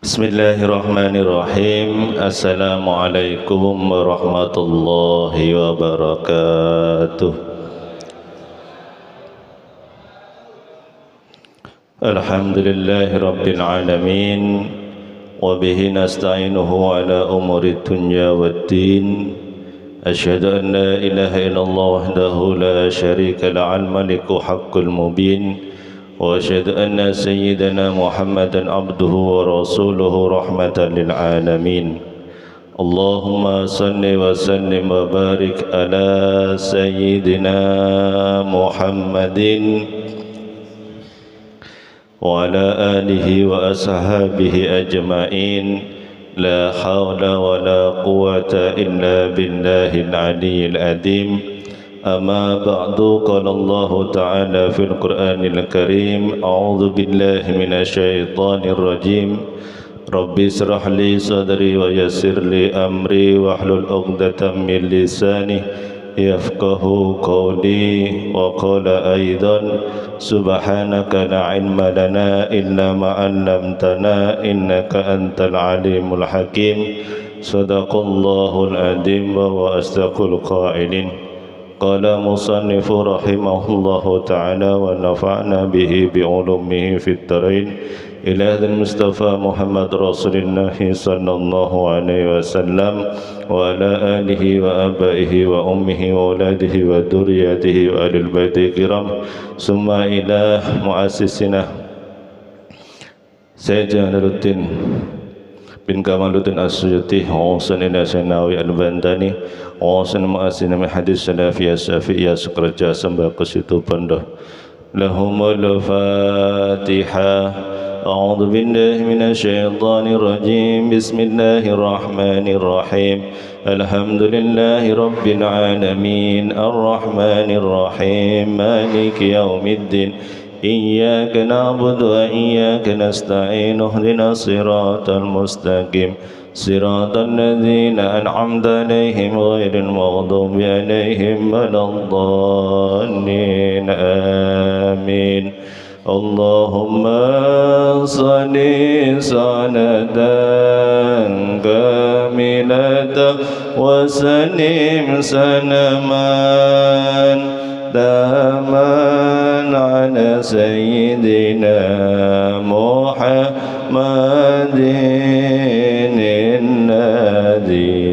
Bismillahirrahmanirrahim. Assalamualaikum warahmatullahi wabarakatuh. Alhamdulillahi rabbil alamin. Wabihi nasta'inuhu ala umuri dunya waddin. Asyhadu an la ilaha illallah wahdahu la syarika la'al maliku haqqul mubin. وأشهد أن سيدنا محمدا عبده ورسوله رحمة للعالمين. اللهم صل وسلم وبارك على سيدنا محمد وعلى آله وأصحابه أجمعين. لا حول ولا قوة إلا بالله العلي العظيم. أما بعد قال الله تعالى في القرآن الكريم أعوذ بالله من الشيطان الرجيم رب اشرح لي صدري ويسر لي أمري واحلل عقدة من لساني يفقه قولي. وقال أيضا سبحانك لا علم لنا إلا ما علمتنا إنك أنت العليم الحكيم. صدق الله العظيم وهو أصدق القائلين. قال مصنف رحمه الله تعالى ونفعنا به بعلومه في الدارين. إلى هذا المصطفى محمد رسول الله صلى الله عليه وسلم وعلى آله وآبائه وأمه وأولاده وذريته وآل البيت الكرام ثم إلى مؤسسنا سيد جلالُدين bin Kamaluddin As-Suyuti wa sanina Sanawi Al-Bandani wa san mu'assin min hadis salafiyah syafi'iyah Sukraja Sembako Situ Bondo. Lahumul Fatihah. A'udzu billahi minasy syaithanir rajim. Bismillahirrahmanirrahim. Alhamdulillahi rabbil alamin arrahmanir rahim maliki yaumiddin. إياك نعبد وإياك نستعين اهدنا الصراط المستقيم صراط الذين أنعمت عليهم غير المغضوب عليهم ولا الضالين آمين. اللهم صل صلاة كاملة وسلم سلاما داما على سيدنا محمد الذي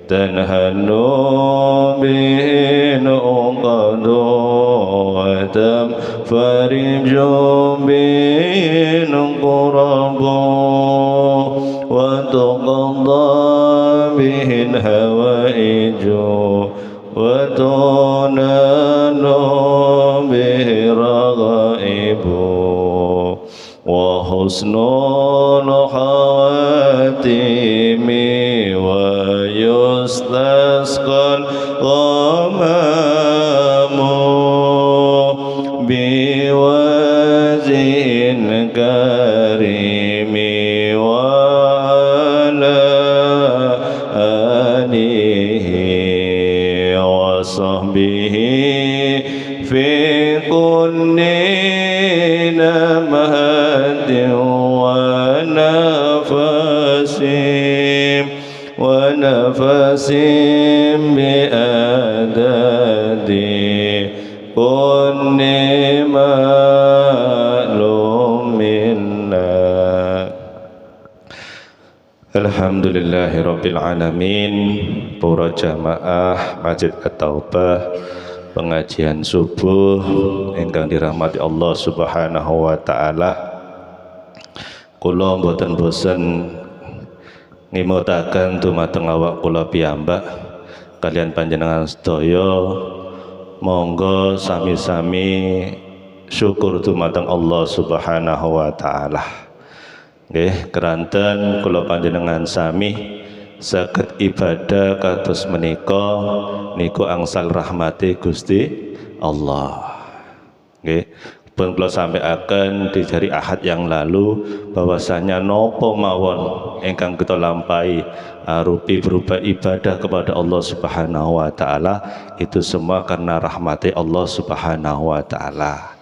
تنهل به العقد وتنفرج به الكرب وتقضى به الهوائج وتنال به الرغائب وحسن الخواتيم ويستسقى الغمام بوجه كريم وعلى آله وصحبه في كل لمحة ونفس بأعداد كل معلوم لك. Alhamdulillahi rabbil alamin. Para jamaah Masjid At-Taubah pengajian subuh ingkang dirahmati Allah Subhanahu wa taala. Kula mboten bosen ngimutaken dumateng awak kula piyambak kalian panjenengan sedaya. Monggo sami-sami syukur dumateng Allah Subhanahu wa taala. Nggih, keranten kula panjenengan sami saged ibadah kados menika niku angsal rahmati Gusti Allah. Nggih, pun kula sampaikan di hari Ahad yang lalu bahwasanya nopo mawon ingkang kita lampahi arupi berupa ibadah kepada Allah Subhanahu wa taala itu semua karena rahmati Allah Subhanahu wa taala.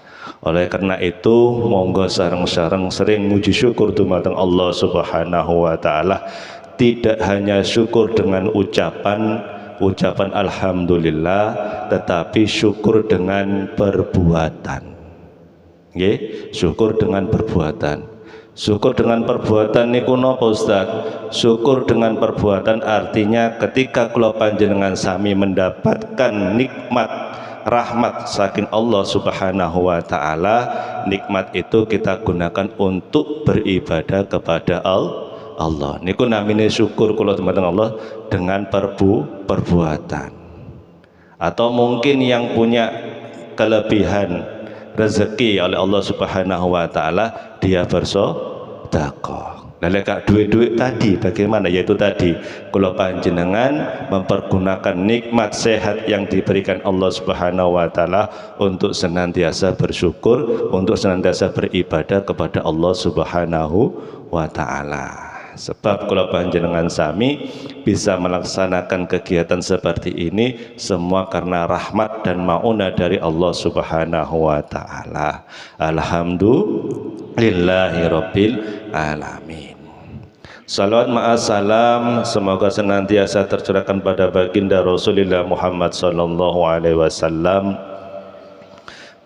Oleh karena itu monggo sareng-sareng sering muji syukur dumateng Allah Subhanahu wa taala. Tidak hanya syukur dengan ucapan alhamdulillah, tetapi syukur dengan perbuatan. Nggih, syukur dengan perbuatan. Syukur dengan perbuatan niku napa Ustaz? Syukur dengan perbuatan artinya ketika kula panjenengan sami mendapatkan nikmat rahmat saking Allah Subhanahu wa taala, nikmat itu kita gunakan untuk beribadah kepada Allah. Niku namine syukur kula dumateng Allah dengan perbuatan. Atau mungkin yang punya kelebihan rezeki oleh Allah Subhanahu wa taala, dia bersedekah. Nah, lek duit tadi bagaimana? Yaitu tadi kula panjenengan mempergunakan nikmat sehat yang diberikan Allah Subhanahu wa taala untuk senantiasa bersyukur, untuk senantiasa beribadah kepada Allah Subhanahu wa taala. Sebab kula panjenengan sami bisa melaksanakan kegiatan seperti ini semua karena rahmat dan maunah dari Allah Subhanahu wa taala. Alhamdulillahirabbil alamin. Salawat ma'assalam semoga senantiasa tercurahkan pada baginda Rasulullah Muhammad sallallahu alaihi wasallam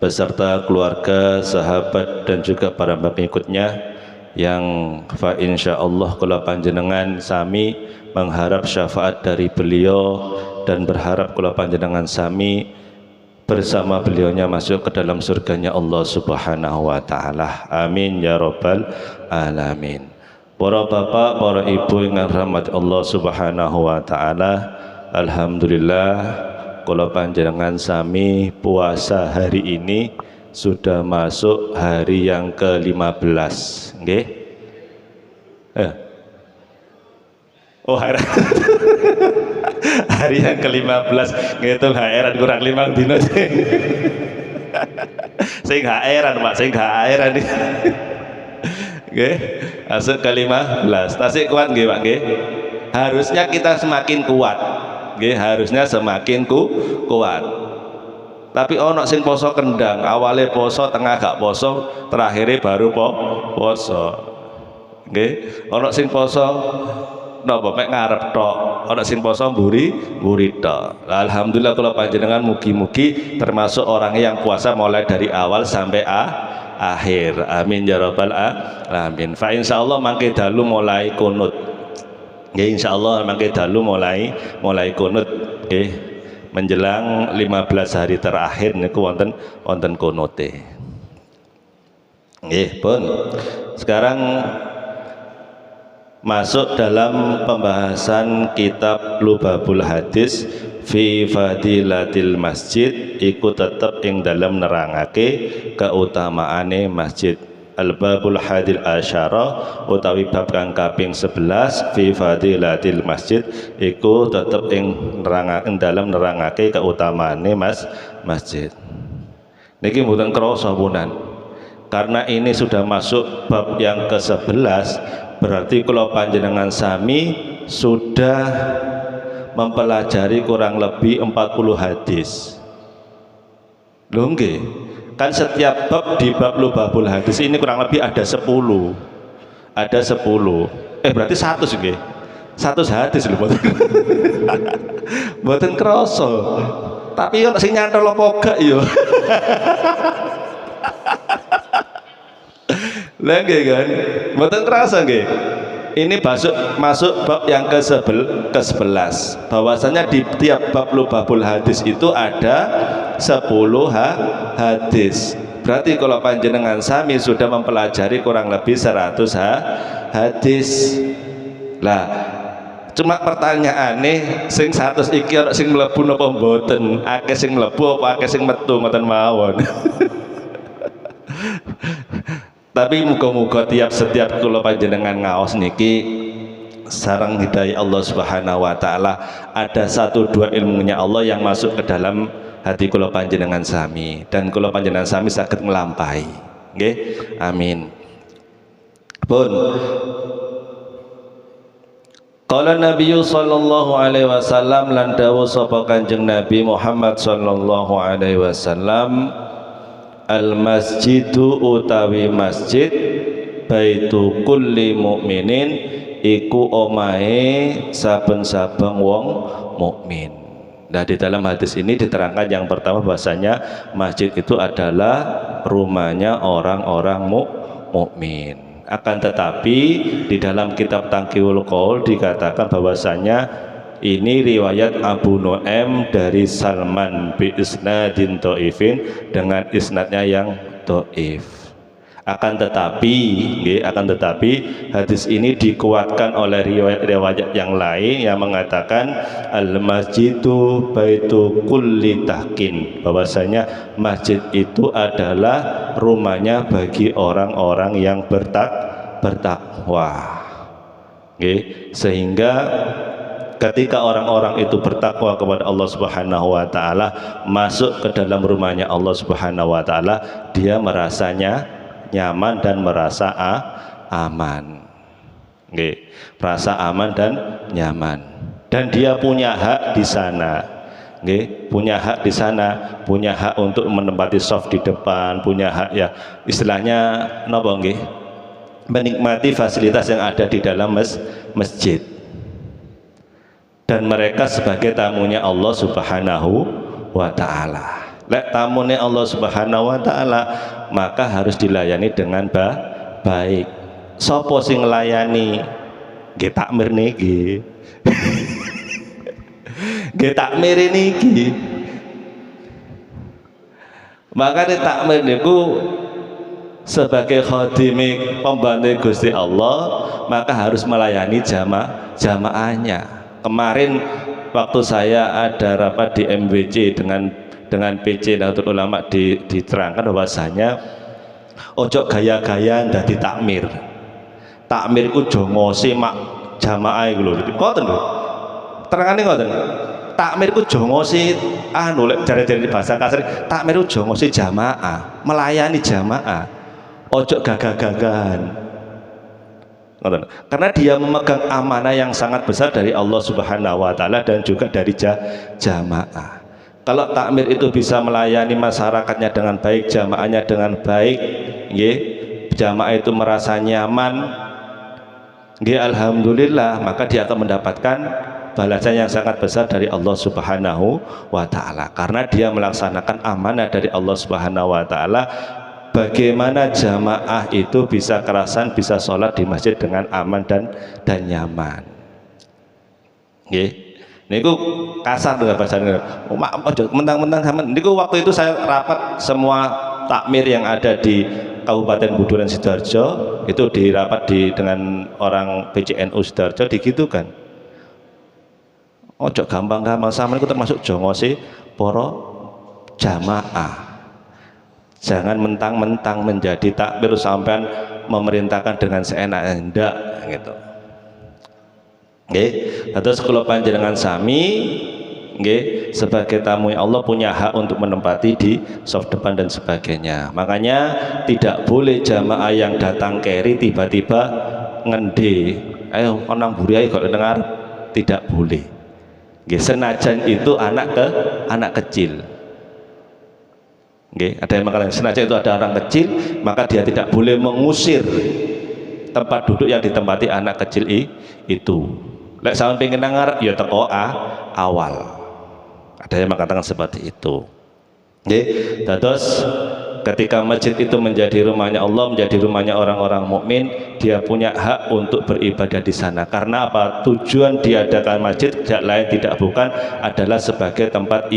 beserta keluarga, sahabat dan juga para pengikutnya yang fa insyaallah kula panjenengan sami mengharap syafaat dari beliau dan berharap kula panjenengan sami bersama beliaunya masuk ke dalam surganya Allah Subhanahu wa taala. Amin ya rabbal alamin. Para bapak, para ibu yang rahmat Allah Subhanahu wa taala, alhamdulillah kula panjenengan sami puasa hari ini sudah masuk hari yang ke-15, nggih? Oh, hari yang ke-15 ngitung heran kurang 5 dino. Sing heran, Pak, sing heran iki. Nggih, masuk ke-15. Tasik kuat nggih, Pak, nggih? Harusnya kita semakin kuat. Nggih, harusnya semakin kuat. Tapi ono sing poso kendang, awalnya poso, tengah gak poso, terakhirnya baru poso. Nggih, ono sing poso napa mek ngarep tok, ono sing poso mburi tok. Alhamdulillah kula panjenengan mugi-mugi termasuk orang yang puasa mulai dari awal sampai akhir. Amin ya rabbal alamin. Fa insyaallah mangke dalu mulai kunut. Nggih, insyaallah mangke dalu mulai kunut nggih. Menjelang 15 hari terakhir niku wonten kunute. Nggih, pun. Sekarang masuk dalam pembahasan kitab Lubabul Hadis fi Fadilatil Masjid, iku tetep ing dalam nerangake keutamaane masjid. Al-Babul Hadil Asyara utawi bab kang kaping 11 fi Fadilatil Masjid iku tetep ing dalam nerangake keutamaane masjid. Niki mboten krasa punan. Karena ini sudah masuk bab yang ke-11, berarti kalau panjenengan sami sudah mempelajari kurang lebih 40 hadis. Lho nggih. Kan setiap bab di bab Lubabul Hadis ini kurang lebih ada 10. Ada 10. Berarti 100 nggih. 100 hadis lho mboten. Mboten krasa. Tapi yo sing nyantol apa gak yo. Lah nggih kan. Mboten krasa nggih. Ini masuk bab yang ke-11. Bahwasanya di tiap bab Lubabul Hadis itu ada 10 hadis. Berarti kalau panjenengan sami sudah mempelajari kurang lebih 100 hadis. Lah, cuma pertanyaane sing 100 iki ana sing mlebu napa mboten? Akeh sing mlebu apa akeh sing metu ngoten mawon. Tapi muga-muga setiap kula panjenengan ngaos niki sareng hidayah Allah Subhanahu wa taala ada 1-2 ilmunya Allah yang masuk ke dalam hati kula panjenengan sami dan kula panjenengan sami saged nglampahi. Nggih. Amin. Pun qala Nabi sallallahu alaihi wasallam lan dawuh sapa Kanjeng Nabi Muhammad sallallahu alaihi wasallam al masjidu utawi masjid baitu kulli mukminin iku omahe saben-saben wong mukmin. Nah, di dalam hadis ini diterangkan yang pertama bahasanya masjid itu adalah rumahnya orang-orang mukmin. Akan tetapi di dalam kitab Tangkiul Qaul dikatakan bahwasanya ini riwayat Abu Nu'aim dari Salman bi isnadin dhaifin dengan isnadnya yang dhaif. Akan tetapi hadis ini dikuatkan oleh riwayat yang lain yang mengatakan al masjidu baitu kulli tahkin, bahwasanya masjid itu adalah rumahnya bagi orang-orang yang bertakwa. Sehingga ketika orang-orang itu bertakwa kepada Allah Subhanahu wa taala, masuk ke dalam rumahnya Allah Subhanahu wa taala, dia merasanya nyaman dan merasa aman. Merasa aman dan nyaman. Dan dia punya hak di sana. Punya hak di sana, punya hak untuk menempati soft di depan, punya hak ya istilahnya napa nggih? Menikmati fasilitas yang ada di dalam masjid. Dan mereka sebagai tamunya Allah Subhanahu wa taala. Lek tamune Allah Subhanahu wa taala, maka harus dilayani dengan baik. Sopo sing nglayani? Nggih takmir niki. Nggih takmir niki. Maka takmir niku sebagai khadimi pembantu Gusti Allah, maka harus melayani jamaahnya. Kemarin waktu saya ada rapat di MWC dengan PC Nahdlatul Ulama diterangkan bahwasanya ojo gaya-gaya dadi takmir. Takmir ku aja ngosi mak jamaah iku lho. Ngoten lho. Terangane ngoten. Takmir ku aja ngosi anu lek jare-jare bahasa kasar, takmir ku aja ngosi jamaah, melayani jamaah. Ojo gagah-gagahan. Ngoten. Karena dia memegang amanah yang sangat besar dari Allah Subhanahu wa taala dan juga dari jamaah. Kalau takmir itu bisa melayani masyarakatnya dengan baik, jamaahnya dengan baik, jamaah itu merasa nyaman, alhamdulillah, maka dia akan mendapatkan balasan yang sangat besar dari Allah Subhanahu wa taala. Karena dia melaksanakan amanah dari Allah Subhanahu wa taala. Bagaimana jamaah itu bisa kerasan, bisa sholat di masjid dengan aman dan nyaman. Niku kasar dengan bahasanya. Mentang-mentang sama. Niku waktu itu saya rapat semua takmir yang ada di Kabupaten Buduran Sidoarjo, itu dirapat dengan orang PCNU Sidoarjo digitukan. Ojo gampang-gampang sama itu termasuk jongose poro jamaah. Jangan mentang-mentang menjadi takmir sampean memerintahkan dengan seenaknya, ndak gitu. Terus kalau panjenengan sami sebagai tamu Allah punya hak untuk menempati di soft depan dan sebagainya. Makanya tidak boleh jamaah yang datang keri tiba-tiba ngende, ayo onang buri kok dengar, tidak boleh. Senajan itu anak kecil. Ada yang mengatakan senajan itu ada orang kecil, maka dia tidak boleh mengusir tempat duduk yang ditempati anak kecil itu. Lek sampean pengen nangar ya teko awal. Ada yang mengatakan seperti itu. Terus ketika masjid itu menjadi rumahnya Allah, menjadi rumahnya orang-orang mukmin, dia punya hak untuk beribadah di sana. Karena apa? Tujuan diadakan masjid tidak lain tidak bukan adalah sebagai tempat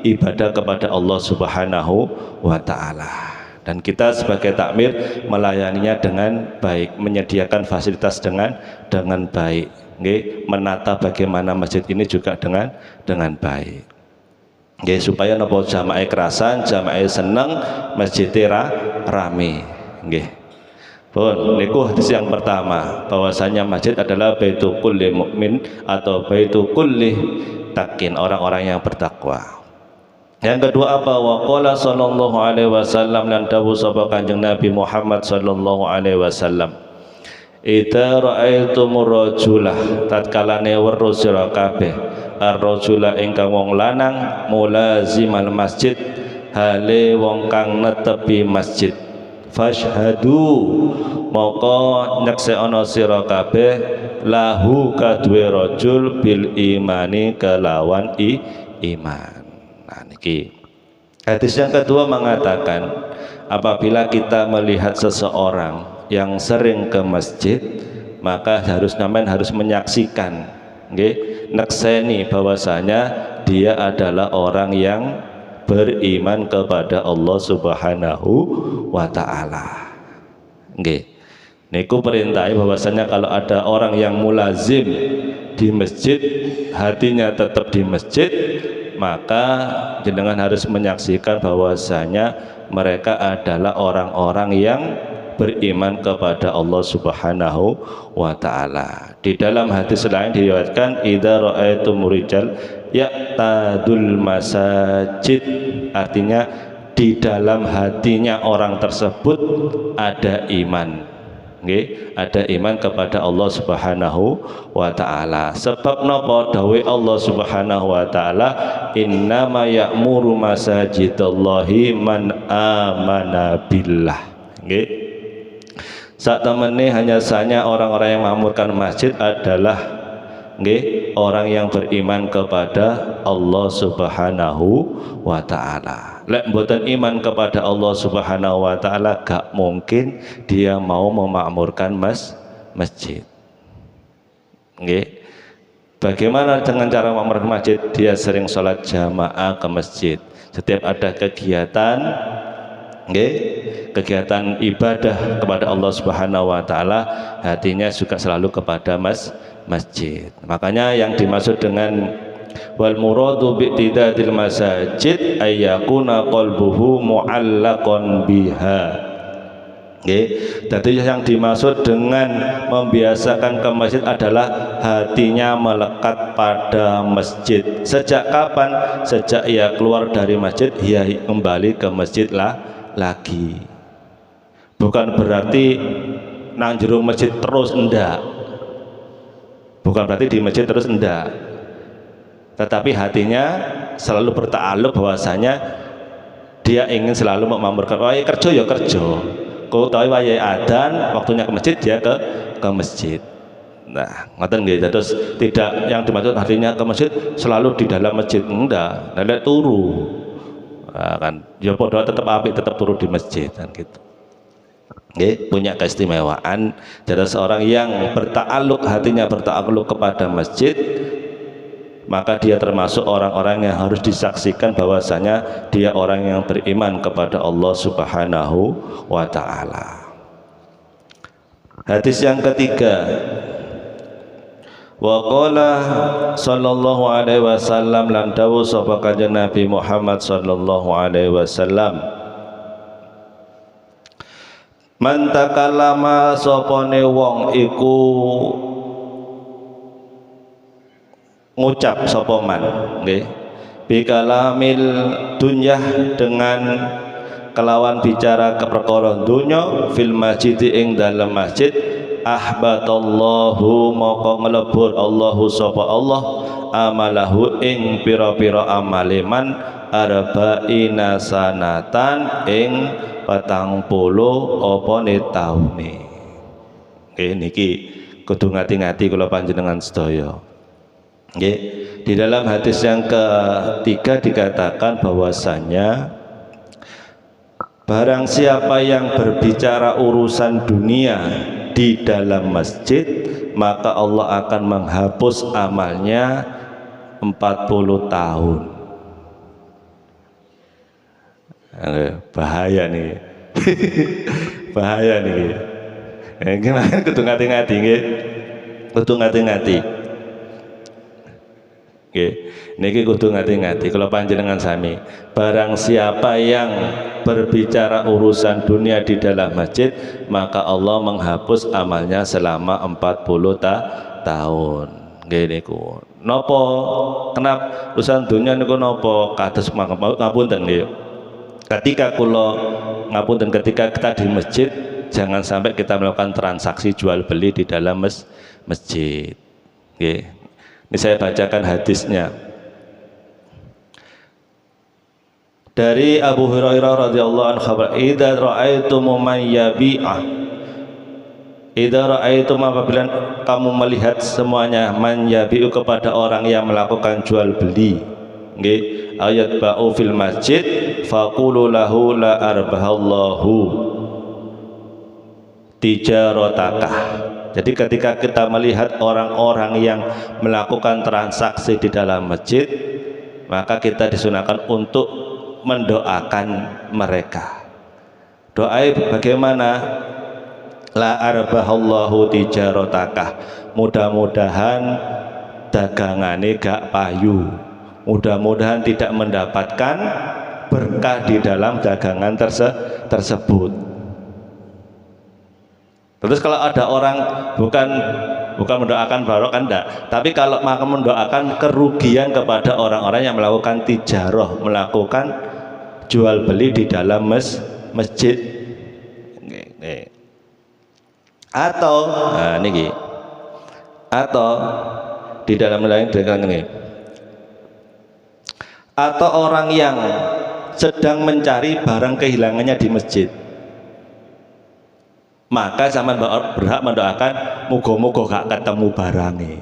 ibadah kepada Allah Subhanahu wa taala. Dan kita sebagai takmir melayaninya dengan baik, menyediakan fasilitas dengan baik, menata bagaimana masjid ini juga dengan baik, supaya nopo jamaah kerasan, jamaah seneng, masjidnya rame. Pun niku hadis yang pertama, bahwasanya masjid adalah baitu kulli mukmin atau baitu kulli takin, orang-orang yang bertakwa. Yang kedua apa? Wa qala sallallahu alaihi wasallam, lan dawuh sapa Kanjeng Nabi Muhammad sallallahu alaihi wasallam, idza ra'aitumur rajulah, tatkalane weruh sira kabeh ar-rajula ingkang wong lanang mulazimal masjid hale wong kang netepi masjid. Fashhadu moko nyeksekana sira kabeh lahu kadue rajul bil imani kelawan iman. Nah niki hadis yang kedua mengatakan apabila kita melihat seseorang yang sering ke masjid, maka harus menyaksikan, nekseni bahwasanya dia adalah orang yang beriman kepada Allah Subhanahu wa Ta'ala. Niku perintahnya bahwasanya kalau ada orang yang mulazim di masjid, hatinya tetap di masjid, maka jenengan harus menyaksikan bahwasanya mereka adalah orang-orang yang beriman kepada Allah Subhanahu wa Ta'ala. Di dalam hadis lain diriwayatkan idza ra'aitum rijal ya'tadul masajid, artinya di dalam hatinya orang tersebut ada iman. Ada iman kepada Allah Subhanahu wa Ta'ala. Sebab napa dawuh Allah Subhanahu wa Ta'ala innama ya'muru masajidallahi man amana billah. Saat temene hanya saja orang-orang yang memakmurkan masjid adalah orang yang beriman kepada Allah Subhanahu wa Ta'ala. Lek mboten iman kepada Allah Subhanahu wa Ta'ala, gak mungkin dia mau memakmurkan masjid. Bagaimana dengan cara memakmurkan masjid? Dia sering sholat jamaah ke masjid. Setiap ada kegiatan kegiatan ibadah kepada Allah Subhanahu wa Ta'ala, hatinya juga selalu kepada masjid. Makanya yang dimaksud dengan wal muradu bi'tidadil masajid ayyakuna qalbuhu mu'allaqan biha. Jadi yang dimaksud dengan membiasakan ke masjid adalah hatinya melekat pada masjid. Sejak kapan? Sejak ia keluar dari masjid, ia kembali ke masjid lagi. Bukan berarti nang jero masjid terus, enggak. Bukan berarti di masjid terus, enggak. Tetapi hatinya selalu bertakluk bahwasanya dia ingin selalu memakmurkan. Wae kerja ya kerja. Kau tahu wae adzan waktunya ke masjid, dia ke masjid. Nah, ngoten nggih. Terus tidak yang dimaksud hatinya ke masjid selalu di dalam masjid, enggak. Lelek turu. Nah, kan ya padha tetap apik, tetap turu di masjid kan gitu. Punya keistimewaan. Jadi seorang yang bertakluk, hatinya bertakluk kepada masjid, maka dia termasuk orang-orang yang harus disaksikan bahwasanya dia orang yang beriman kepada Allah Subhanahu wa Ta'ala. Hadis yang ketiga, wa qala sallallahu alaihi wasallam, lan dawuh sapa kanjeng Nabi Muhammad sallallahu alaihi wasallam, man takallama sopone wong iku ngucap sapa man bikalamil dunya, dengan kelawan bicara ke perkara dunya, fil masjid ing dalam masjid, ahbatallahu moko ngelebur Allahu sapa Allah amalahu ing pira-pira amaleman arba'ina sanatan ing 40 apa ne taune. Niki kudu ngati-ngati kula panjenengan sedaya. Di dalam hadis yang ketiga dikatakan bahwasanya barang siapa yang berbicara urusan dunia di dalam masjid, maka Allah akan menghapus amalnya 40 tahun. Bahaya nih. Bahaya nih. Gimana kudu ngati-ngati nggih. Kudu ngati-ngati. Niki kudu ngati-ngati. Kalau panjenengan sami, barang siapa yang berbicara urusan dunia di dalam masjid, maka Allah menghapus amalnya selama 40 tahun. Niku. Napa? Kenapa urusan dunia niku napa? Kados ngapunten nggih. Ketika kula ngapunten, ketika kita di masjid, jangan sampai kita melakukan transaksi jual beli di dalam masjid. Ini saya bacakan hadisnya. Dari Abu Hurairah radhiyallahu anhu, idza ra'aitum man yabi'ah, idza ra'aitum, apabila kamu melihat semuanya, man yabi'u, kepada orang yang melakukan jual beli, nggih, ayat ba'u fil masjid, faqulu lahu la arbahallahu tijarotakah. Jadi ketika kita melihat orang-orang yang melakukan transaksi di dalam masjid, maka kita disunahkan untuk mendoakan mereka. Doa bagaimana? La arbahallahu tijarotakah, mudah-mudahan dagangane gak payu, mudah-mudahan tidak mendapatkan berkah di dalam dagangan tersebut. Terus kalau ada orang bukan mendoakan barokah, enggak, tapi kalau mendoakan kerugian kepada orang-orang yang melakukan tijarah, melakukan jual beli di dalam masjid. Atau niki, atau di dalam lain ini, atau orang yang sedang mencari barang kehilangannya di masjid, maka sama berhak mendoakan muga-muga gak ketemu barangnya.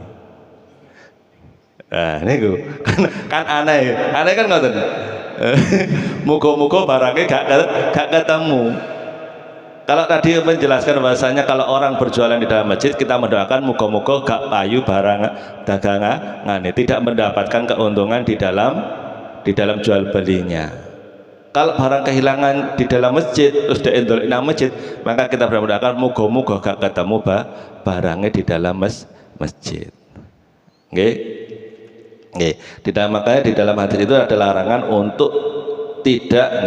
Nah niku kan aneh kan ngoten. Muga-muga barangnya gak ketemu. Kalau tadi menjelaskan bahasanya kalau orang berjualan di dalam masjid, kita mendoakan muga-muga gak payu barang dagangane, tidak mendapatkan keuntungan di dalam jual belinya. Kalau barang kehilangan di dalam masjid, terus diendol nang masjid, maka kita berdoakan muga-muga gak ketemu barangnya di dalam masjid. Nggih. Nggih. Makanya di dalam hadis itu ada larangan untuk tidak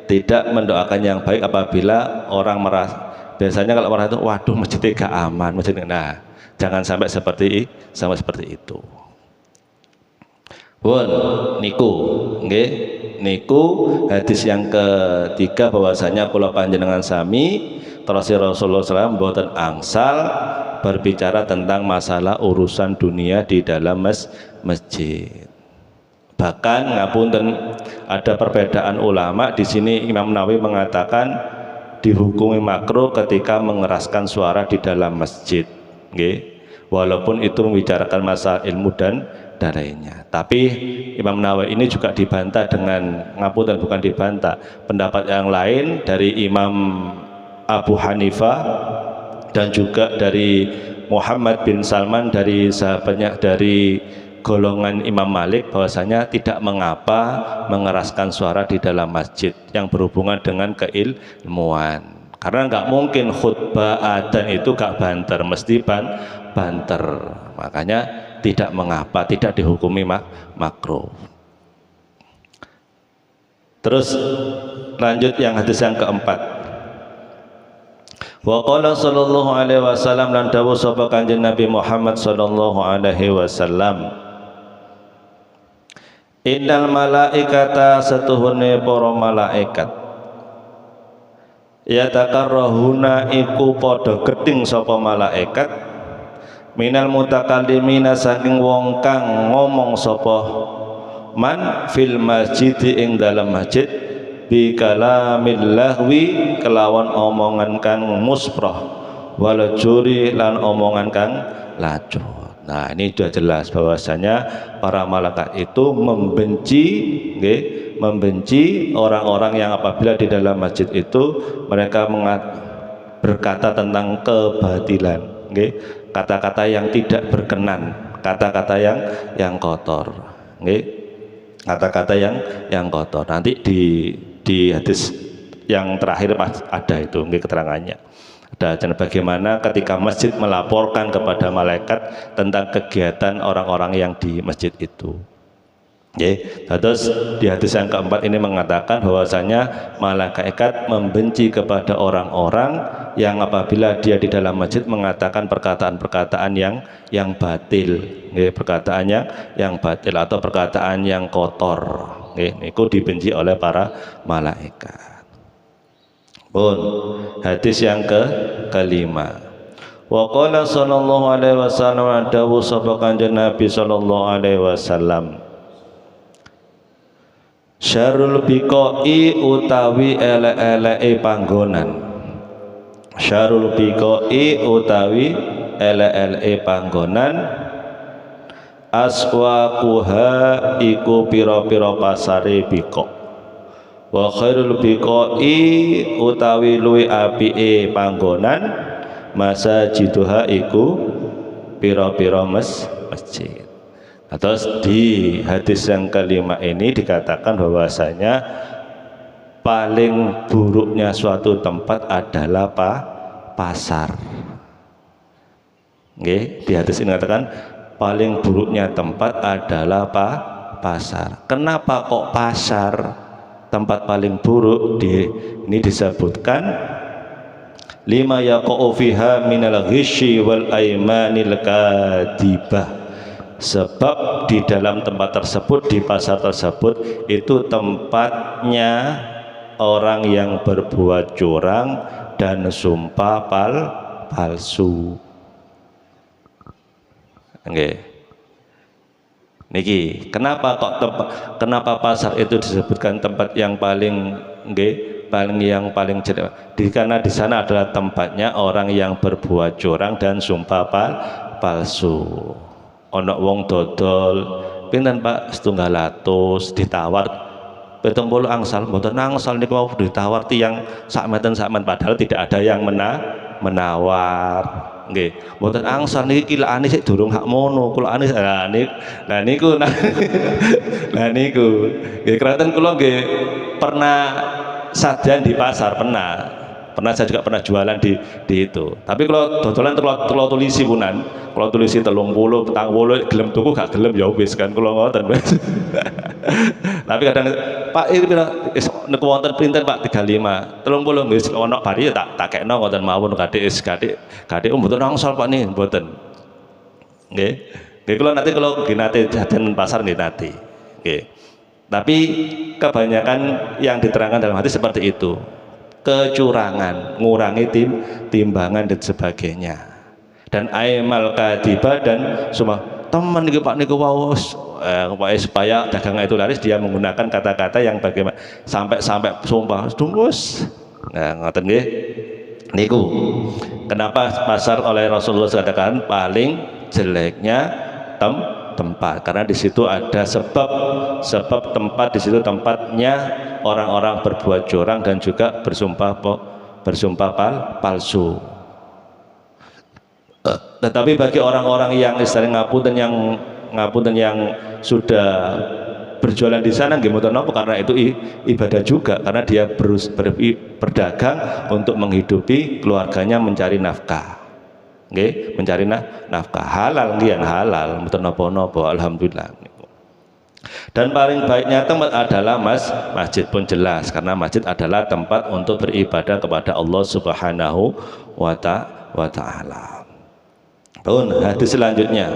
tidak mendoakan yang baik apabila orang merasa, biasanya kalau merasa itu waduh masjidnya gak aman, nah jangan sampai seperti itu. Pun niku nggih, niku hadis yang ketiga, bahwasanya kula panjenengan sami terus Rasulullah SAW mboten angsal berbicara tentang masalah urusan dunia di dalam masjid. Bahkan ngapunten, ada perbedaan ulama di sini. Imam Nawawi mengatakan dihukumi makruh ketika mengeraskan suara di dalam masjid, nggih, walaupun itu membicarakan masalah ilmu dan lainnya. Tapi Imam Nawawi ini juga dibantah dengan, ngapunten, bukan dibantah, pendapat yang lain dari Imam Abu Hanifah dan juga dari Muhammad bin Salman, dari sahabatnya, dari golongan Imam Malik, bahwasanya tidak mengapa mengeraskan suara di dalam masjid yang berhubungan dengan keilmuan, karena nggak mungkin khutbah adzan itu gak banter, mesti banter, makanya tidak mengapa, tidak dihukumi makruh. Terus lanjut yang hadis yang keempat. Wa qala sallallahu alaihi wasallam, lan dawuh sapa Kanjeng Nabi Muhammad sallallahu alaihi wasallam, innal malaikata setuhune para malaikat yatakarrahuna iku padha geding sapa malaikat minal mutakallimina saking wong kang ngomong sapa man fil masjid ing dalam masjid bi kalamil lahwi kelawan omongan kang musprah wal juri lan omongan kang lacur. Nah ini sudah jelas bahwasanya para malaikat itu membenci orang-orang yang apabila di dalam masjid itu mereka berkata tentang kebatilan, kata-kata yang tidak berkenan, kata-kata yang kotor, kata-kata yang kotor. Nanti di hadis yang terakhir ada itu keterangannya. Dan bagaimana ketika masjid melaporkan kepada malaikat tentang kegiatan orang-orang yang di masjid itu. Terus di hadis yang keempat ini mengatakan bahwasanya malaikat membenci kepada orang-orang yang apabila dia di dalam masjid mengatakan perkataan-perkataan yang batil, perkataan yang batil atau perkataan yang kotor. Itu dibenci oleh para malaikat. Pun hadis yang kelima. Wa qala sallallahu alaihi wasallam, dawuh sapa Kanjeng Nabi sallallahu alaihi wasallam, Syarul biqai utawi elek-eleke panggonan. Syarul biqai utawi elek-eleke panggonan. Aswaquha iku pira-pira pasare biqa. Wa khairul biqai utawi luwi apike panggonan masajiduha iku pira-pira masjid. Terus di hadis yang kelima ini dikatakan bahwasanya paling buruknya suatu tempat adalah pasar. Oke, di hadis ini dikatakan paling buruknya tempat adalah pasar. Kenapa kok pasar tempat paling buruk? Ini disebutkan lima yaqa'u fiha minal ghisyi wal aimanil kadibah. Sebab di dalam tempat tersebut, di pasar tersebut itu tempatnya orang yang berbuat curang dan sumpah palsu. Oke. Niki, kenapa kenapa pasar itu disebutkan tempat yang paling paling jelek? Karena di sana adalah tempatnya orang yang berbuat curang dan sumpah palsu. Ono wong dodol pinten Pak 700 ditawar 70 angsal, mboten angsal niku mau ditawar tiyang sak meten padahal tidak ada yang menawar. Nggih, mboten angsal niki kilaane sik durung hak mono, kulane lah niku nggih kraten kula nggih pernah sajian di pasar saya juga pernah jualan di itu. Tapi kalau dodolan kalau tulisi punan, kalau tulisi 30, 40 gelem tuku gak gelem ya wis kan kula ngoten. Tapi kadang Pak iki pira niku wonten pinten Pak 35, 30 wis ono bari ya tak kekno ngoten mawon kadhik mboten angsal Pak nih mboten. Nggih. Nggih kula nanti kalau nate jajan pasar nggih nate. Nggih. Tapi kebanyakan yang diterangkan dalam hadis seperti itu. Kecurangan, ngurangi timbangan dan sebagainya. Dan aimal kadibah dan semua teman niku Pak niku waos supaya dagangan itu laris dia menggunakan kata-kata yang bagaimana sampai sumpah dumus. Nah, ngoten nggih. Niku kenapa pasar oleh Rasulullah katakan paling jeleknya tempat, karena di situ ada sebab tempat, di situ tempatnya orang-orang berbuat curang dan juga bersumpah palsu. Tetapi bagi orang-orang yang istilahnya ngapunten yang sudah berjualan di sana nggih mboten napa, karena itu ibadah juga, karena dia berdagang untuk menghidupi keluarganya, mencari nafkah. Nggih, mencari nafkah halal nggih, halal mboten napa-napa alhamdulillah. Dan paling baiknya tempat adalah masjid pun jelas, karena masjid adalah tempat untuk beribadah kepada Allah Subhanahu wa ta'ala. Pun hadis selanjutnya.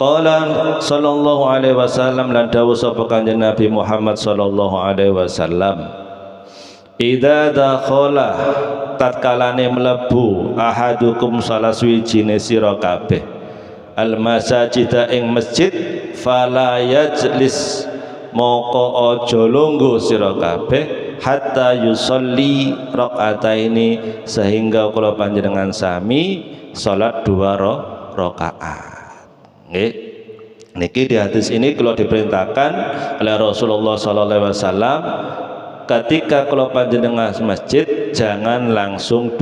Qala sallallahu alaihi wasallam, lan dawuh sapa Kanjeng Nabi Muhammad sallallahu alaihi wasallam, idza dakhala tatkalane mlebu ahadukum salah suwijine sira kabeh al masajida ing masjid fala yajlis moko aja lungguh sira kabeh hatta yusolli rakaataini sehingga kula panjenengan sami salat 2 rakaat. Nggih. Niki di hadis ini kalau diperintahkan oleh Rasulullah sallallahu alaihi wasallam ketika kalau panjenengan masjid jangan langsung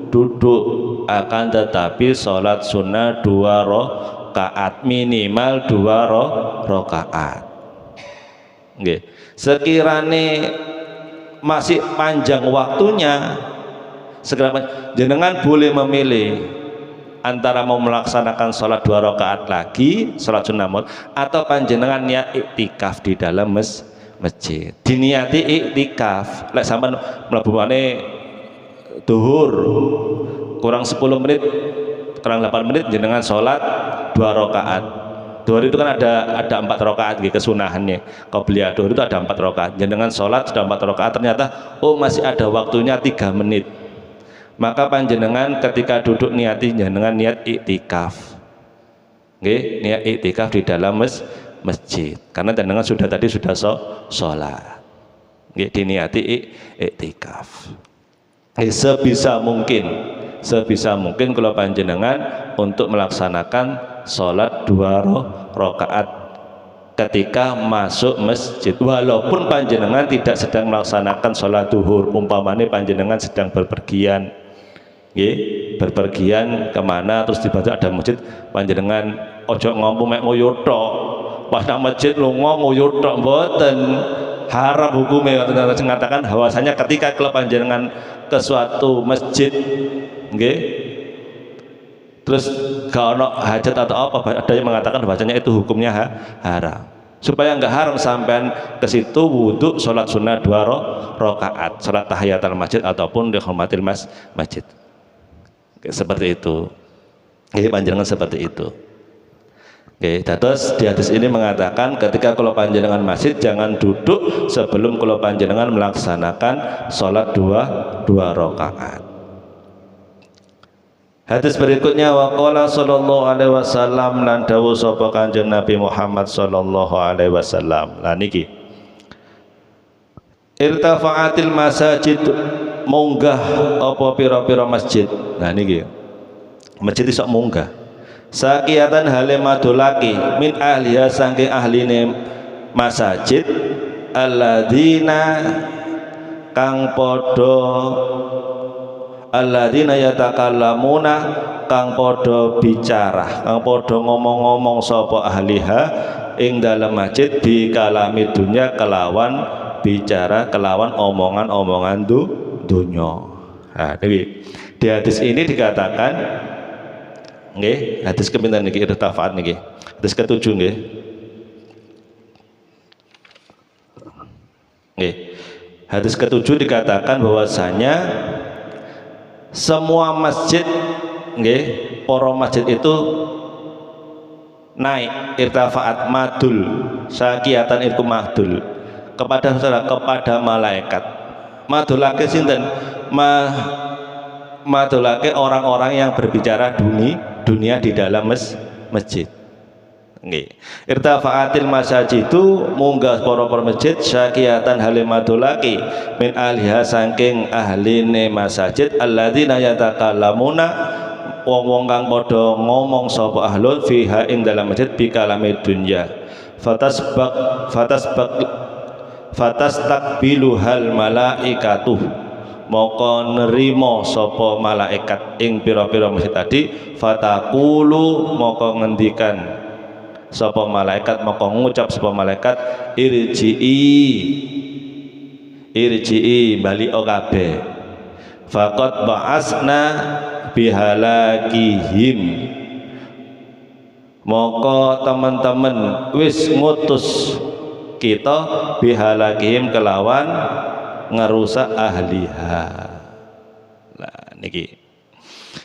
duduk, akan tetapi sholat sunnah 2 rakaat, minimal 2 rakaat. Nggih. Sekirane masih panjang waktunya, jenengan boleh memilih antara mau melaksanakan sholat 2 rakaat lagi, sholat sunnah atau panjenengan niat iktikaf di dalam masjid. Diniati iktikaf. Lek sampean mlebu maneh duhur kurang 10 menit, kurang 8 menit jenengan sholat 2 rakaat. Duhur itu kan ada 4 rakaat gitu kesunahannya. Qobliyah duhur itu ada 4 rakaat. Jenengan sholat sudah 4 rakaat, ternyata masih ada waktunya 3 menit. Maka panjenengan ketika duduk niati jenengan niat iktikaf. Nggih, niat iktikaf di dalam masjid. Karena jenengan sudah tadi sudah sholat. Nggih diniati iktikaf. Sebisa mungkin kalau panjenengan untuk melaksanakan sholat 2 rakaat ketika masuk masjid, walaupun panjenengan tidak sedang melaksanakan sholat duhur, umpamanya panjenengan sedang berpergian, berpergian kemana terus tiba-tiba ada masjid, panjenengan ojo ngomong mek nguyut tok, pas nang masjid lunga nguyut tok, mboten haram hukumnya. Mengatakan bahwasanya ketika kalau panjenengan ke suatu masjid, terus kalau hajat atau apa, ada yang mengatakan bahwasanya itu hukumnya haram. Supaya nggak haram sampean ke situ wudhu sholat sunnah 2 rakaat, sholat tahiyatul masjid ataupun dihormatil masjid. Seperti itu. Panjenengan seperti itu. Terus di hadis ini mengatakan ketika kalau panjenengan masjid jangan duduk sebelum kalau panjenengan melaksanakan sholat 2 rakaat. Hadis berikutnya waqala sallallahu alaihi wasallam, lan dawuh sapa Kanjeng Nabi Muhammad sallallahu alaihi wasallam. Lah niki irtafa'atil masajid, munggah apa pira-pira masjid. Nah niki masjid iso munggah sakiyatan hale madulaki min ahliya saking ahline masajid alladzina kang padha alladzina yatakallamuna kang padha bicara, kang padha ngomong-ngomong sapa ahliha ing dalam masjid di kalami dunya kelawan bicara, kelawan omongan-omongan dunya. Nah, di hadis ini dikatakan nggih, hadis kepinten niki irtafa'at niki. Hadis ke-7 nggih. Nggih. Hadis ke-7 dikatakan bahwasanya semua masjid nggih, para masjid itu naik irtafa'at madul, sakiyatan itu madul kepada malaikat. Madulake sinten? Madulake orang-orang yang berbicara dunia di dalam masjid. Nggih. Irtafa'atil masajidu, munggah para masjid syakiyatan halimadulaki min ahliha saking ahline masajid alladzina yatakallamuna, wong-wong kang padha ngomong sapa ahlul fiha ing dalam masjid bi kalami dunya. Fatastakbilu hal malaikatuh, maka nerima sapa malaikat ing pira-pira masjid tadi. Fatakulu, maka ngendikan sapa malaikat, maka ngucap sapa malaikat irji'i bali kabeh. Faqad ba'asna bihalakihim, maka teman-teman wis ngutus kita bihalakihim kelawan ngerusak ahliha. Nah niki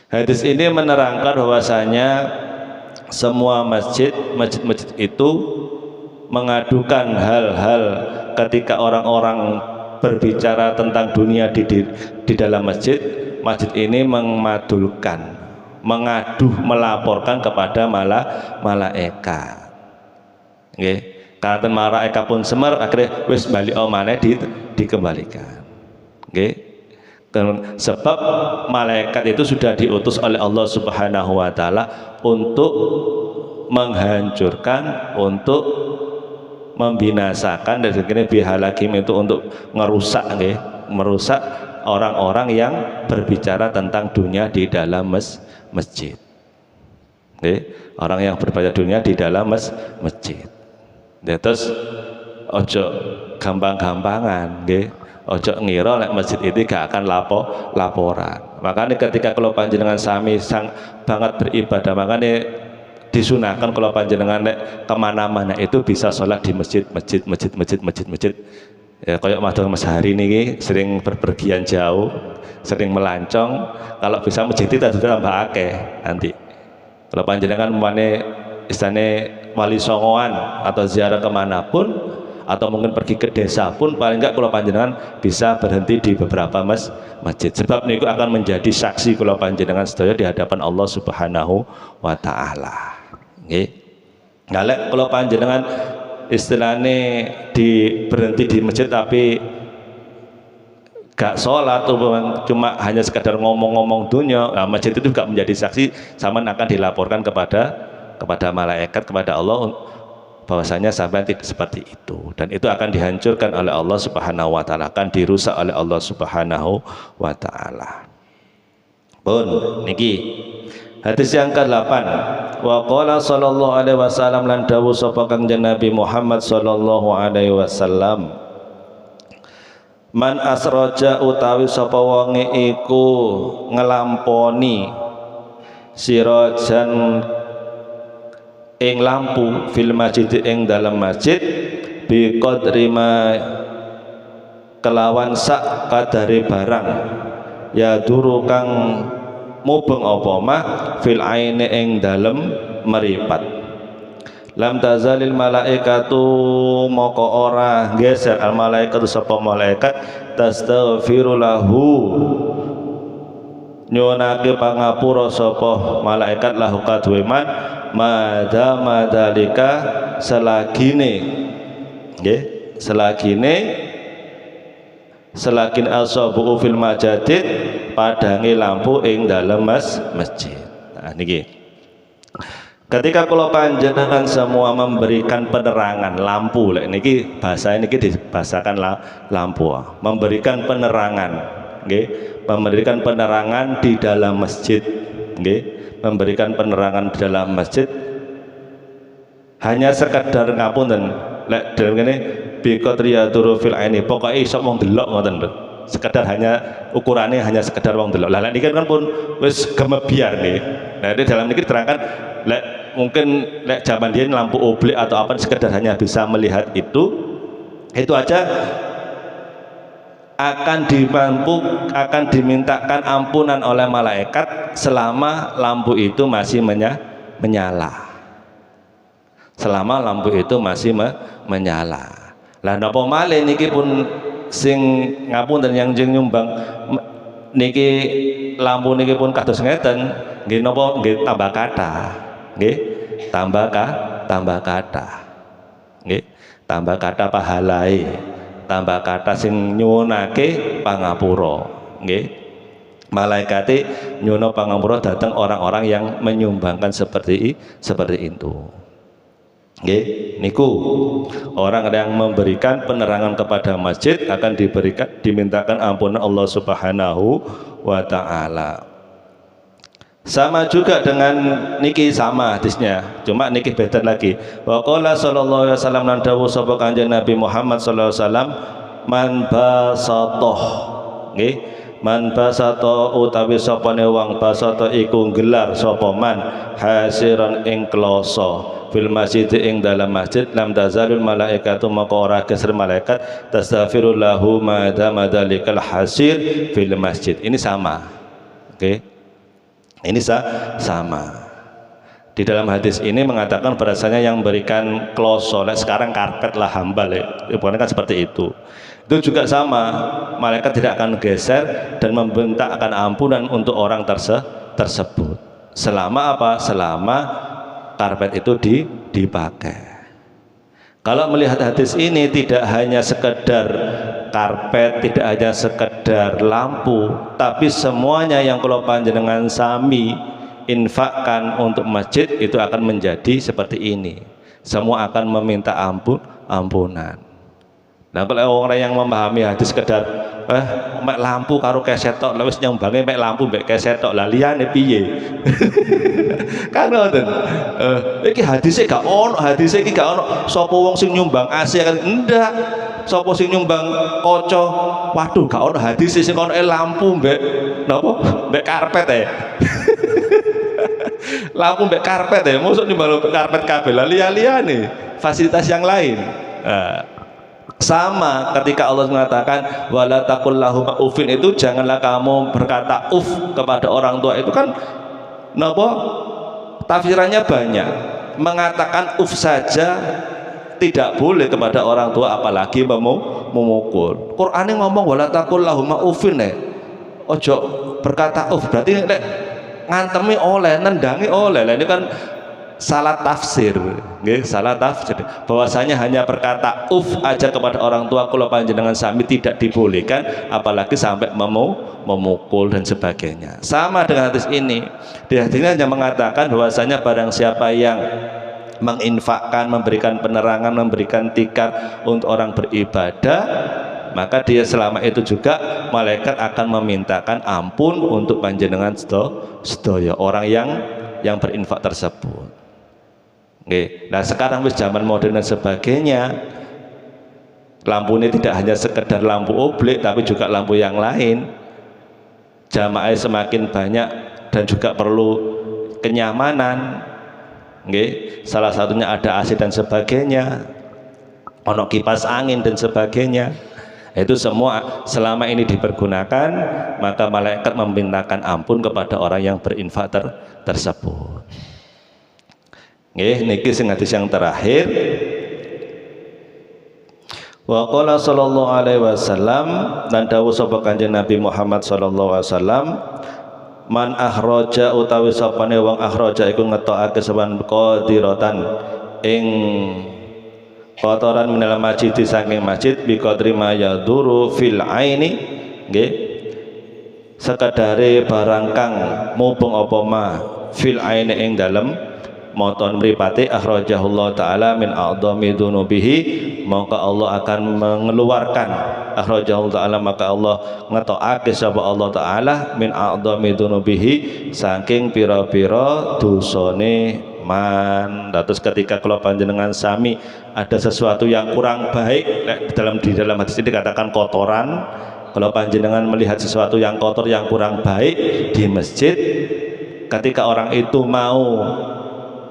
hadis ini menerangkan bahwasanya semua masjid itu mengadukan hal-hal ketika orang-orang berbicara tentang dunia di dalam masjid ini memadulkan, mengadu, melaporkan kepada malaikat. Nggih. Karena malaikat pun semer akhirnya wis bali omane dikembalikan. Nggih. Sebab malaikat itu sudah diutus oleh Allah Subhanahu wa taala untuk menghancurkan, untuk membinasakan, dan segini bihalakim itu untuk merusak orang-orang yang berbicara tentang dunia di dalam masjid. Orang yang berbicara dunia di dalam masjid. Terus ojo gampang-gampangan, ojo ngira lek masjid itu gak akan laporan. Makanya ketika kalau panjenengan sami sang banget beribadah, makanya disunahkan kalau panjenengan kemana-mana itu bisa sholat di masjid. Ya kayak madhong Mas Hari ini sering berpergian jauh, sering melancong, kalau bisa masjid itu tambah akeh nanti. Kalau panjenengan istane wali songoan atau ziarah kemanapun, atau mungkin pergi ke desa pun, paling enggak kalau panjenengan bisa berhenti di beberapa masjid. Sebab niku akan menjadi saksi kalau panjenengan sedaya di hadapan Allah Subhanahu wa taala. Nggih. Kalau panjenengan istilahnya berhenti di masjid tapi gak sholat, cuma hanya sekedar ngomong-ngomong dunia, nah, masjid itu juga menjadi saksi, sama akan dilaporkan kepada malaikat, kepada Allah, bahwasanya sampai tidak seperti itu, dan itu akan dihancurkan oleh Allah Subhanahu wa taala, akan dirusak oleh Allah Subhanahu wa taala. Pun niki hadis yang ke-8, wa qala sallallahu alaihi wasallam, lan dawuh sapa Kanjeng Nabi Muhammad sallallahu alaihi wasallam, man asroja utawi sapa wonge iku ngelamponi sirajan ing lampu fil masjid ing dalam masjid bi qadri ma kelawan sak kadare barang ya duru kang mubeng apa mah fil aine ing dalem meripat, lam tazalil malaikatu moko ora geser al malaikatu sapa malaikat tastaghfiru lahu nyuwunake pangapura sapa malaikat lahu kadue man madama dalika selagine nggih selagin asabu fil majadid padange lampu ing dalem masjid. Nah niki ketika kula panjenengan semua memberikan penerangan lampu, lek niki bahasa niki dibahasakan lampu, memberikan penerangan nggih, memberikan penerangan di dalam masjid nggih, memberikan penerangan di dalam masjid hanya sekedar ngapunten lek dalem kene biqatriyaturu fil aini, pokoke iso wong delok ngoten lho, sekedar hanya ukurannya hanya sekedar wong delok. Lah niki kan pun wis gemebiar nih. Nah di dalam niki diterangkan lek mungkin lek zaman dia lampu oblik atau apa sekedar hanya bisa melihat itu aja akan dimintakan ampunan oleh malaikat selama lampu itu masih menyala, selama lampu itu masih menyala. Lah napa malih niki pun sing ngapunten yang jeng nyumbang niki lampu niki pun kados ngeten nggih napa nggih tambah kathah nggih, tambah kathah nggih, tambah kathah pahalai, tambah kathah sing nyuwunake pangapura nggih, malaikate nyuwun pangapura datang orang-orang yang menyumbangkan seperti itu nggih. Niku orang yang memberikan penerangan kepada masjid akan dimintakan ampunan Allah Subhanahu wa taala. Sama juga dengan niki, sama hadisnya, cuma niki beda lagi. Wa qala sallallahu alaihi wasallam, lan dawuh sapa Kanjeng Nabi Muhammad sallallahu alaihi wasallam, man basatoh nggih, man basato utawi sapane wong basato iku gelar sapa man hasiran ing kloso fil masjid ing dalam masjid, lam tazalul malaikatu maka ora geser malaikat tastaghfiru lahu madama dalikal hasir fil masjid. Ini sama. Oke. Ini sama. Di dalam hadis ini mengatakan bahasanya yang berikan kloso, sekarang karpet lah hambal ya. Bukan kan seperti itu. Itu juga sama, malaikat tidak akan geser dan membentakkan ampunan untuk orang tersebut. Selama apa? Selama karpet itu dipakai. Kalau melihat hadis ini tidak hanya sekedar karpet, tidak hanya sekedar lampu, tapi semuanya yang kalau panjenengan sami infakkan untuk masjid itu akan menjadi seperti ini. Semua akan meminta ampunan. Nah kalau orang yang memahami hadis sekedar mek lampu karo kesetok lha wis nyambange mek lampu mek kesetok lah liyane piye. Kan ngoten. Iki hadise gak ono, hadise iki gak ono sapa wong sing nyumbang AC kan ndak. Sapa sing nyumbang kaca, waduh gak ono hadise sing ono lampu mbek napa? Mbek karpet Lampu mbek karpet mosok nyumbang karpet kabeh lah liyane fasilitas yang lain. Sama ketika Allah mengatakan wala taqul lahum ufin, itu janganlah kamu berkata uf kepada orang tua. Itu kan napa tafsirannya banyak. Mengatakan uf saja tidak boleh kepada orang tua, apalagi memukul. Qur'ane ngomong wala taqul lahum ufin ojo berkata uf, berarti ngantemi oleh, nendangi oleh. Ini kan salah tafsir, nggih, salah tafsir. Bahwasanya hanya berkata aja kepada orang tua kula panjenengan sami tidak dibolehkan, apalagi sampai memukul dan sebagainya. Sama dengan hadis ini. Di hadis ini hanya mengatakan bahwasanya barang siapa yang menginfakkan, memberikan penerangan, memberikan tikar untuk orang beribadah, maka dia selama itu juga malaikat akan memintakan ampun untuk panjenengan sedaya orang yang berinfak tersebut. Nggih. Nah sekarang wis zaman modern dan sebagainya, lampu ini tidak hanya sekedar lampu oblek tapi juga lampu yang lain. Jamaah semakin banyak dan juga perlu kenyamanan. Nggih. Salah satunya ada AC dan sebagainya, ono kipas angin dan sebagainya. Itu semua selama ini dipergunakan, maka malaikat memintakan ampun kepada orang yang berinfak tersebut. Nggih, niki sing hadis yang terakhir. Wa qala sallallahu alaihi wasallam, dan dawuh sapa Kanjeng Nabi Muhammad sallallahu alaihi wasallam, man akhraja utawi sapane wong akhraja iku ngetokake saban qadiratan ing kotoran minal masjid saking masjid bi qadri ma yaduru fil aini, nggih, sekadare barang kang mubeng apa ma fil aini ing dalem moton mripate akhrajahullah taala min a'dhami dzunubihi, maka Allah akan mengeluarkan akhrajahullah taala, maka Allah ngetokake sapa Allah taala min a'dhami dzunubihi saking pira-pira dosane man. Terus ketika kalau panjenengan sami ada sesuatu yang kurang baik, di dalam hadis ini dikatakan kotoran, kalau panjenengan melihat sesuatu yang kotor yang kurang baik di masjid, ketika orang itu mau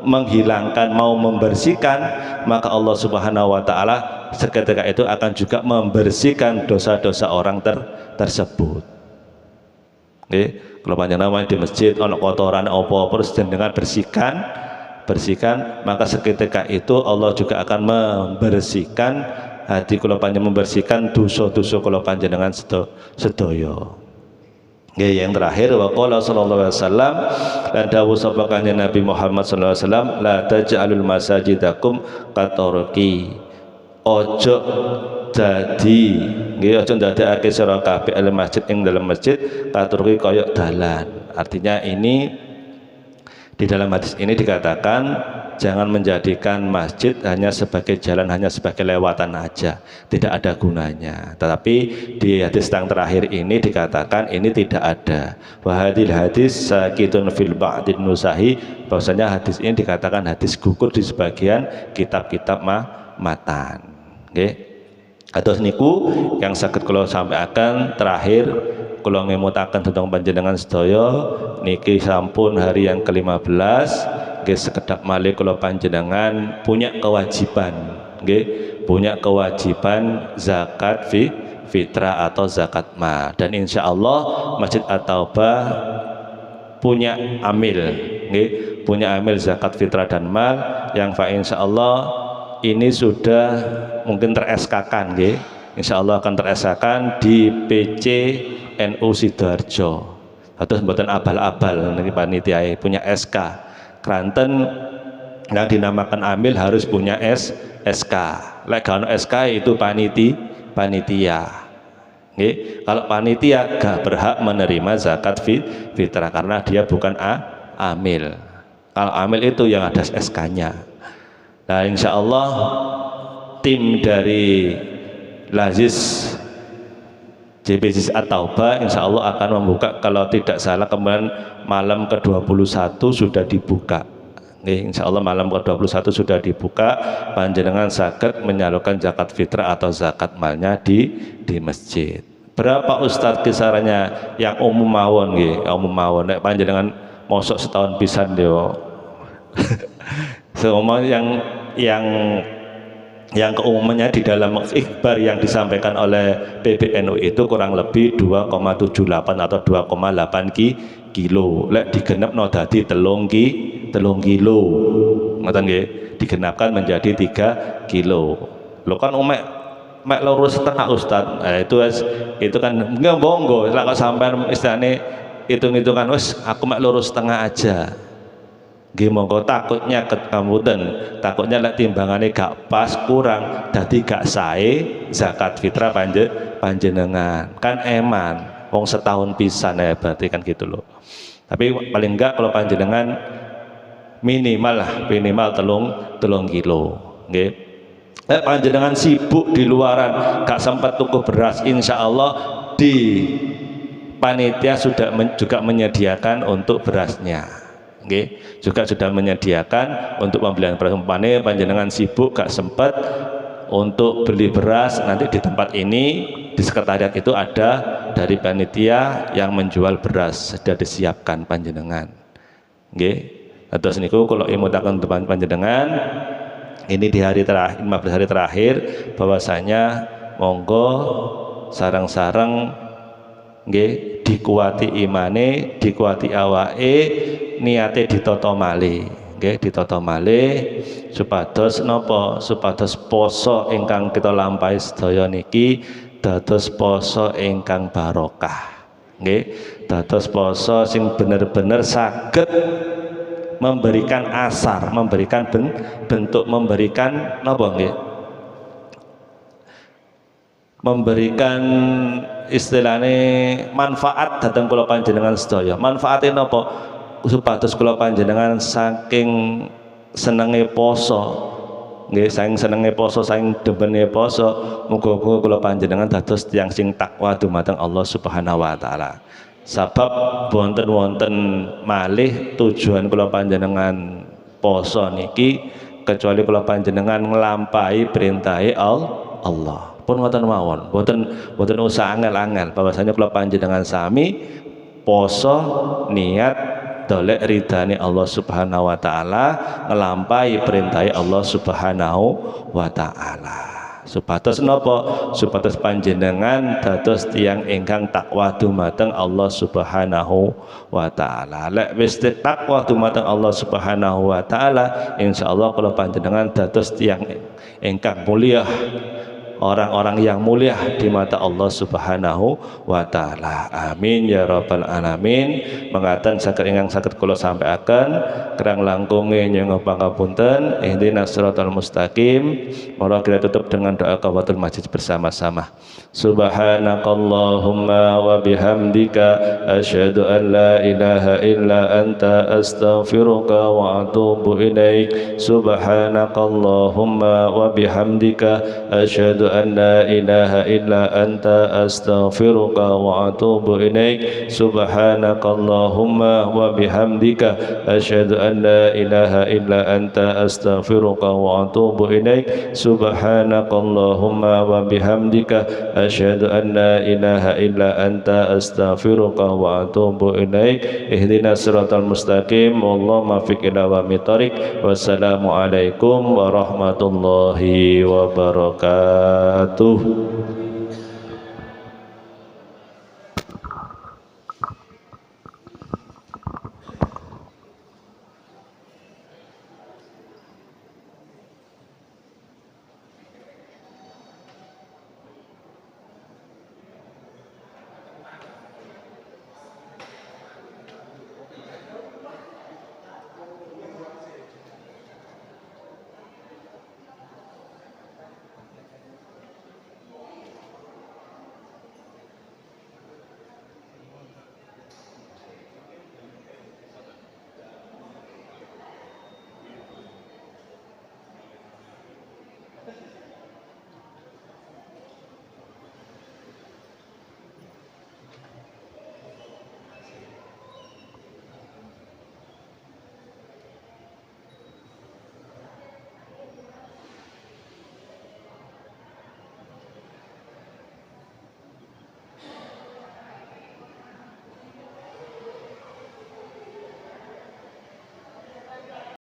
menghilangkan, mau membersihkan, maka Allah Subhanahu wa taala seketika itu akan juga membersihkan dosa-dosa orang tersebut. Oke, kalau panjenengan di masjid ono kotoran apa-apa terus dengan bersihkan, maka seketika itu Allah juga akan membersihkan hati kula panjenengan, membersihkan dosa-dosa kula panjenengan sedaya. Ya, yang terakhir waqala sallallahu alaihi wasallam, dan dawuh sapa Kanjeng Nabi Muhammad sallallahu alaihi wasallam, la taj'alul masajidakum qatorqi, ojo dadi, nggih, ojo ndadekake sira kabeh al masjid ing dalam masjid qatorqi koyok dalan. Artinya ini di dalam hadis ini dikatakan jangan menjadikan masjid hanya sebagai jalan, hanya sebagai lewatan aja, tidak ada gunanya. Tetapi di hadis yang terakhir ini dikatakan ini tidak ada. Wahadil hadis sakitun fil ba'din nusahi, bahwasanya hadis ini dikatakan hadis gugur di sebagian kitab-kitab matan. Nggih. Atus niku yang saged kula sampaikan terakhir, kula ngemutaken tentang panjenengan sedaya niki sampun hari yang ke-15. Nggih, sekedap malih kula panjenengan punya kewajiban, nggih, punya kewajiban zakat fitrah atau zakat mal, dan insya Allah Masjid At-Taubah punya amil, nggih, punya amil zakat fitrah dan mal yang insya Allah ini sudah mungkin ter-SK-kan, nggih, insya Allah akan ter-SK-kan di PC NU Sidoarjo. Terus mboten abal-abal niki panitia punya SK. Kranten yang dinamakan amil harus punya SK. Lek kalau SK itu panitia. Nggih, kalau panitia gak berhak menerima zakat fitrah karena dia bukan amil. Kalau amil itu yang ada SK-nya. Nah, insya Allah tim dari Lazis JPJS At-Taubah insya Allah akan membuka, kalau tidak salah kemarin malam ke-21 sudah dibuka. Insya Allah malam ke-21 sudah dibuka, panjenengan saged menyalurkan zakat fitrah atau zakat malnya di masjid. Berapa Ustadz kisarannya yang umum mawon nggih, umum mawon nek panjenengan mosok setahun pisan yo. Semua yang keumumannya di dalam ikhbar yang disampaikan oleh PBNU itu kurang lebih 2,78 atau 2,8 kilo. Lek digenepno dadi 3 kilo. Ngoten nggih, digenapkan menjadi 3 kilo. Lho kan mek lurus setengah Ustaz. Nah, itu kan enggak monggo, lek kok sampean istilahne hitung-hitungan wis aku mek lurus setengah aja. Nggih monggo takutnya kekamuten, takutnya lek timbangane gak pas kurang dadi gak sae zakat fitrah panjenengan. Kan eman wong setahun pisan ya berarti kan gitu loh. Tapi paling enggak kalau panjenengan minimal telung kilo nggih. Panjenengan sibuk di luaran gak sempat tuku beras, insya Allah di panitia sudah juga menyediakan untuk berasnya. Okay. Juga sudah menyediakan untuk pembelian beras. Panjenengan sibuk gak sempat untuk beli beras, nanti di tempat ini di sekretariat itu ada dari panitia yang menjual beras, sudah disiapkan panjenengan. Okay. Terus niku kalau imutakan depan panjenengan ini di hari terakhir 15 hari terakhir bahwasanya monggo sarang-sarang nggih dikuati imane, dikuati awake, niate ditata malih nggih, ditata malih supados napa, supados poso ingkang kita lampahi sedaya niki dados poso ingkang barokah nggih, dados poso sing bener-bener saged memberikan asar, memberikan bentuk, memberikan napa nggih, memberikan istilahnya manfaat datang kula panjenengan sedaya. Manfaatnya napa? Supados kula panjenengan saking senenge poso nggih, saking senenge poso, saking demene poso, muga-muga kula panjenengan dados tiyang sing takwa dumateng Allah Subhanahu wa taala. Sebab wonten malih tujuan kula panjenengan poso niki kecuali kula panjenengan nglampahi perintahe Allah. Pun ngoten mawon, boten usah angel-angel, bahwasanya kula panjenengan sami poso niat dolek ridane Allah Subhanahu wa taala, nglampahi perintahe Allah Subhanahu wa taala. Supados napa? Supados panjenengan dados tiyang ingkang takwa dumateng Allah Subhanahu wa taala. Lek wis takwa dumateng Allah Subhanahu wa taala, insyaallah kula panjenengan dados tiyang ingkang mulia, orang-orang yang mulia di mata Allah Subhanahu wa taala. Amin ya rabbal alamin. Mengatakan saged ingkang saged kula sampaikan kerang langkunge nyuwun pangapunten. Ihdinas siratal mustaqim. Mari kita tutup dengan doa kafatul majid bersama-sama. Subhanakallahumma wa bihamdika asyhadu an la ilaha illa anta astaghfiruka wa atubu ilaik. Subhanakallahumma wa bihamdika asyhadu an la ilaha illa anta astaghfiruka wa atubu ilaik. Subhanakallahumma wa bihamdika asyhadu an la ilaha illa anta astaghfiruka wa atubu ilaik. Subhanakallahumma wa bihamdika asyhadu an la ilaha illa anta astaghfiruka wa atubu ilaik. Ihdinas siratal mustaqim. Wallahu muwaffiq ila aqwamit thoriq. Wassalamu alaikum warahmatullahi wabarakatuh.